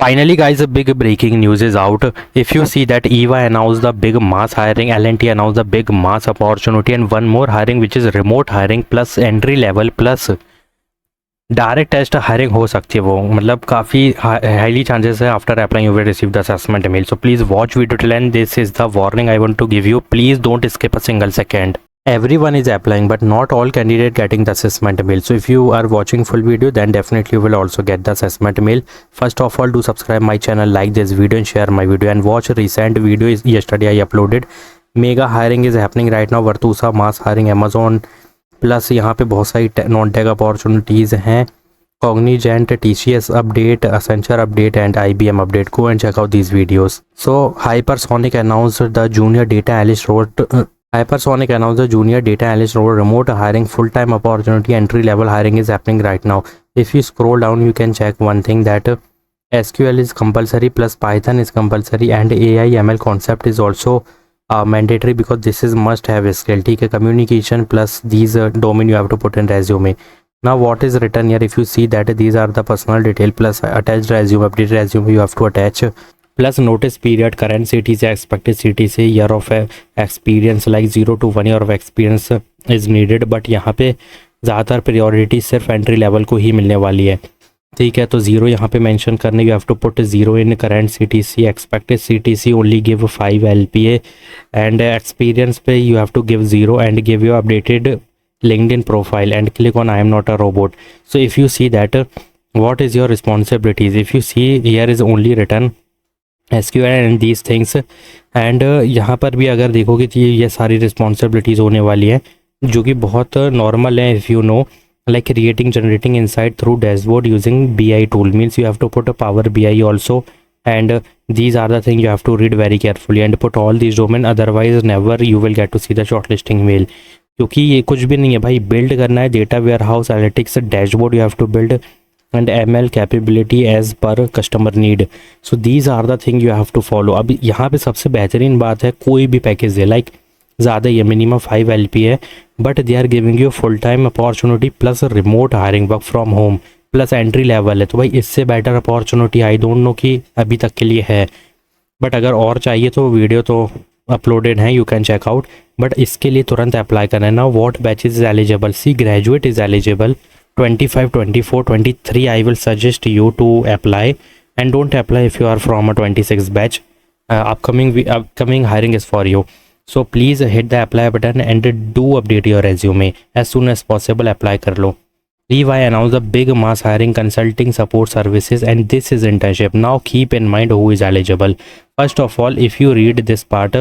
Finally, guys, a big breaking news is out. If you see that EVA announced the big mass hiring, L&T announced the big mass opportunity, and one more hiring which is remote hiring plus entry level plus direct test hiring हो सकती है। वो मतलब काफ़ी highly chances है after applying you will receive the assessment mail. So please watch video till end this is the warning I want to give you. Please don't skip a single second. Everyone is applying but not all candidate getting the assessment mail. So if you are watching full video then definitely you will also get the assessment mail. First of all, do subscribe my channel, like this video and share my video, and watch recent video is yesterday I uploaded. Mega hiring is happening right now. Virtusa mass hiring, Amazon plus यहाँ पे बहुत सारी non tech opportunities हैं। Cognizant, TCS update, Accenture update and IBM update. Go and check out these videos. So Hypersonic announced the junior data analyst role. Hypersonic announced the junior data analyst role, remote hiring, full-time opportunity, entry-level hiring is happening right now. If you scroll down, you can check one thing that SQL is compulsory plus Python is compulsory and AI ML concept is also mandatory because this is must-have skill. ठीक है, communication plus these domain you have to put in resume. Now what is written here, if you see that these are the personal detail plus attached resume, updated resume you have to attach, plus notice period, current CTC, expected CTC, year of experience like 0 to 1 year of experience is needed. But यहाँ पे ज़्यादातर priority सिर्फ entry level को ही मिलने वाली है। ठीक है, तो 0 यहाँ पे मेंशन करने, you have to put 0 in current CTC, expected CTC only give 5 LPA and experience पे you have to give 0 and give your updated LinkedIn profile and click on I am not a robot. So if you see that what is your responsibilities, if you see here is only written SQL and these things and यहाँ पर भी अगर देखोगे तो ये सारी responsibilities होने वाली है जो कि बहुत नॉर्मल है। If you know like creating, generating insight through dashboard using BI tool means you have to put a Power BI also, and these are the things you have to read very carefully and put all these domain, otherwise never you will get to see the shortlisting mail. क्योंकि ये कुछ भी नहीं है भाई, build करना है data warehouse analytics dashboard you have to build and ML capability as per customer need. So these are the thing you have to follow. अब यहाँ पे सबसे बेहतरीन बात है, कोई भी पैकेज है लाइक ज़्यादा ही है, मिनिमम 5 LP है, but they are giving you full time opportunity plus remote hiring, work from home plus entry level है. तो भाई इससे better opportunity I don't know कि अभी तक के लिए है, बट अगर और चाहिए तो वीडियो तो अपलोडेड है, you can check out. But इसके लिए तुरंत अप्लाई करना है ना. What batches is eligible, see graduate is eligible 25, 24, 23 I will suggest you to apply and don't apply if you are from a 26 batch. upcoming hiring is for you. So please hit the apply button and do update your resume as soon as possible. apply कर लो. Levi announced a big mass hiring consulting support services and this is internship. Now keep in mind who is eligible. First of all, if you read this part,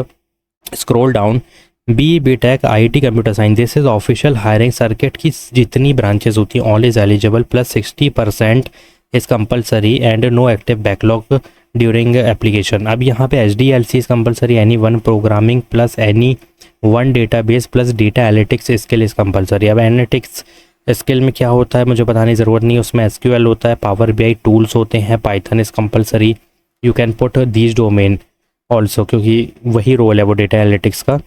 scroll down, BTech IT Computer Science, this is official hiring circuit की जितनी branches होती हैं all is eligible plus 60% is compulsory and no active backlog during application. अब यहाँ पे HDLC is compulsory, any one programming plus any one database plus data analytics skill is compulsory. अब analytics skill में क्या होता है मुझे बताने की ज़रूरत नहीं है, उसमें SQL होता है, पावर BI टूल्स होते हैं, Python is compulsory, you can put these domain also क्योंकि वही रोल है वो डेटा एनालिटिक्स का.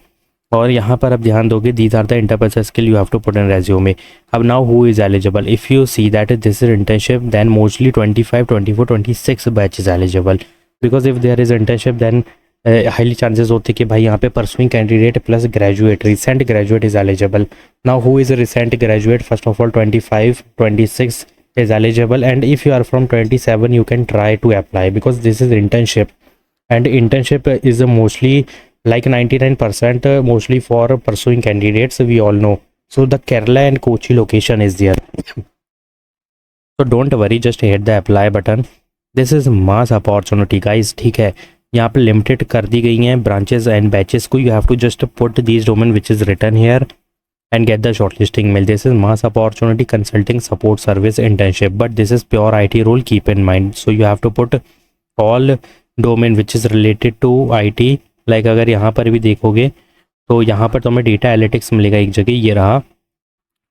और यहाँ पर अब ध्यान दोगे these are the interpersonal skill you have to put in resume. अब now who is eligible, if you see that this is internship then mostly 25, 24, 26 batch is eligible because if there is internship then highly chances होते कि भाई यहाँ पे pursuing candidate plus graduate, recent graduate is eligible. Now who is a recent graduate, first of all 25, 26 is eligible and if you are from 27 you can try to apply because this is internship and internship is mostly like 99% mostly for pursuing candidates, we all know. So the Kerala and Kochi location is there. So don't worry, just hit the apply button. This is mass opportunity guys. ठीक है, यहाँ पे limited कर दी गई हैं branches and batches को. You have to just put these domain which is written here and get the shortlisting mail. This is mass opportunity consulting support service internship, but this is pure IT role, keep in mind. So you have to put all domain which is related to IT. like अगर यहाँ पर भी देखोगे तो यहाँ पर तुम्हें data analytics मिलेगा एक जगह, ये रहा.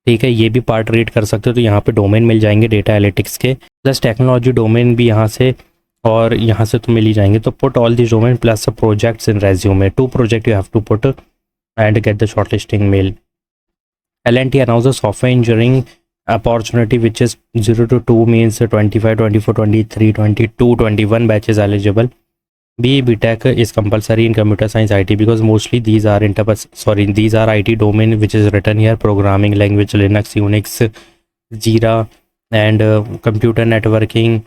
ठीक है, ये भी पार्ट रीड कर सकते हो तो यहाँ पे डोमेन मिल जाएंगे डेटा एनालिटिक्स के, प्लस टेक्नोलॉजी डोमेन भी यहाँ से और यहाँ से तो मिल ही जाएंगे. तो put all this domain plus projects in resume. 2 projects you have to put and get the shortlisting mail. L&T announced a software engineering opportunity which is 0 to 2 means 25, 24, 23, 22, 21 batches eligible. BE Tech is compulsory in computer science IT because mostly these are these are IT domain which is written here: programming language, Linux, Unix, Jira and computer networking.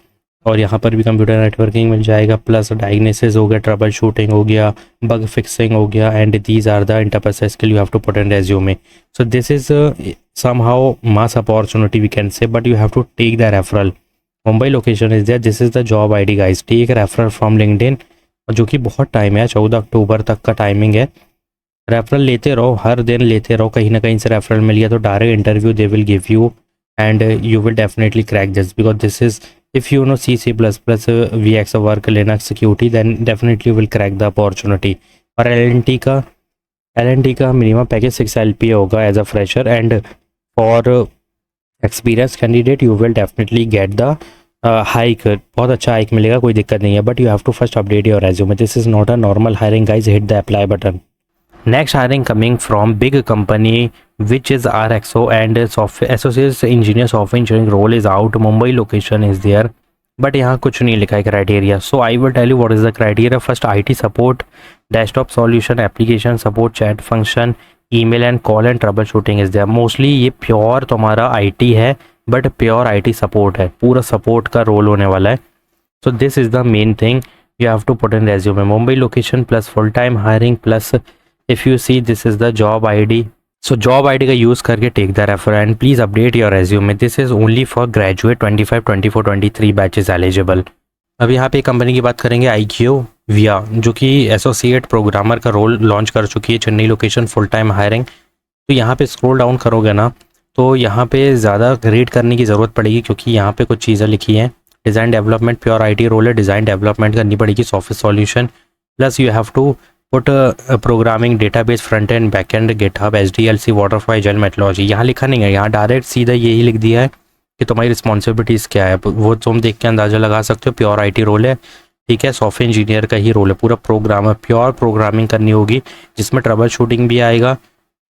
और यहाँ पर भी computer networking मिल जाएगा, plus diagnosis हो गया, trouble shooting हो गया, bug fixing हो गया, and these are the interpersonal skill you have to put in resume. So this is somehow mass opportunity we can say, but you have to take the referral. Mumbai location is there. This is the job ID guys. Take referral from LinkedIn, जो कि बहुत time है, 14 अक्टूबर तक का timing है. Referral लेते रहो, हर दिन लेते रहो, कहीं ना कहीं से रेफरल मिल गया तो direct interview they will give you and you will definitely crack this because this is if you know C++, VX work, Linux security, then definitely will crack the opportunity. और LNT का minimum package 6 LPA होगा as a fresher, and for experience candidate you will definitely get the hike. बहुत अच्छा hike मिलेगा, कोई दिक्कत नहीं है, but you have to first update your resume. This is not a normal hiring guys. Hit the apply button. Next hiring coming from big company which is RXO and software associate engineer software engineering role is out. Mumbai location is there, but यहाँ कुछ नहीं लिखा है criteria. So I will tell you what is the criteria. First, IT support, desktop solution, application support, chat function, email and call and troubleshooting is there. Mostly ये pure तुम्हारा IT है, but pure IT support है, पूरा support का role होने वाला है. So this is the main thing you have to put in resume. Mumbai location plus full time hiring plus if you see this is the job ID. So job ID का use करके take the refer and please update your resume. This is only for graduate 25, 24, 23 batches eligible. अब यहाँ पे company की बात करेंगे IQVIA, जो कि एसोसिएट प्रोग्रामर का रोल लॉन्च कर चुकी है. Chennai location, full time hiring. तो यहाँ पे स्क्रॉल डाउन करोगे ना तो यहाँ पे ज़्यादा रीड करने की ज़रूरत पड़ेगी क्योंकि यहाँ पे कुछ चीज़ें लिखी हैं. Design development pure IT role है, डिज़ाइन डेवलपमेंट करनी पड़ेगी, software solution plus you have to put programming, database, front end back end, GitHub, SDLC, waterfall, agile methodology. यहाँ लिखा नहीं है, यहाँ डायरेक्ट सीधा यही लिख दिया है कि तुम्हारी रिस्पॉन्सिबिलिटीज़ क्या है. वो तुम देख के अंदाज़ा लगा सकते हो. प्योर IT रोल है, ठीक है, सॉफ्टवेयर इंजीनियर का ही रोल है, पूरा प्रोग्रामर, प्योर प्रोग्रामिंग करनी होगी जिसमें ट्रबल शूटिंग भी आएगा,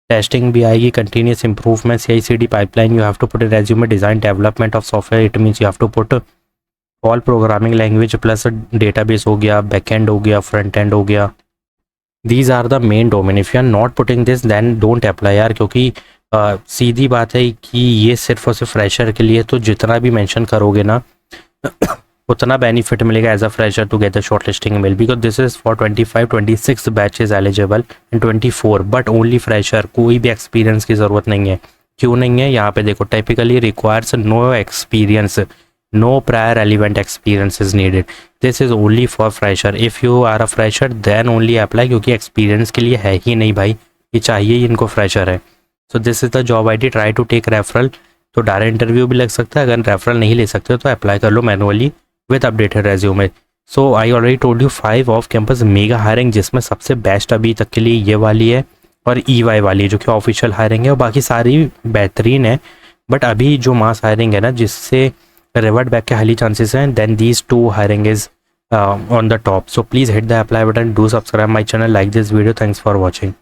टेस्टिंग भी आएगी, continuous improvement, CI/CD pipeline you have to put in resume. Design development of software, it means you have to put all programming language plus database हो गया, back and हो गया, फ्रंट एंड हो गया. These are the main domain. If you are not putting this then don't apply यार, क्योंकि सीधी बात है कि ये सिर्फ और सिर्फ फ्रेशर के लिए. तो जितना भी मेंशन करोगे ना उतना बेनिफिट मिलेगा as a fresher to get the shortlisting mail, because this is for 25, 26 batches eligible and 24 but only fresher. कोई भी एक्सपीरियंस की ज़रूरत नहीं है. क्यों नहीं है? यहाँ पे देखो, typically requires no experience, no prior relevant experience is needed. This is only for fresher. If you are a fresher then only apply, क्योंकि experience के लिए है ही नहीं भाई, ये चाहिए ही इनको fresher है. So this is the job ID. Try to take referral. तो डायरेक्ट इंटरव्यू भी लग सकता है. अगर रेफरल नहीं ले सकते हो तो अप्लाई कर लो manually with updated resume. So I already told you 5 off campus mega hiring, जिसमें सबसे बेस्ट अभी तक के लिए ये वाली है और EY वाली है जो कि ऑफिशियल हायरिंग है, और बाकी सारी बेहतरीन है. बट अभी जो मास हायरिंग है ना जिससे revert back के हाईली चांसेस हैं, then these two hiring is on the top. So please hit the apply button, do subscribe my channel, like this video. Thanks for watching.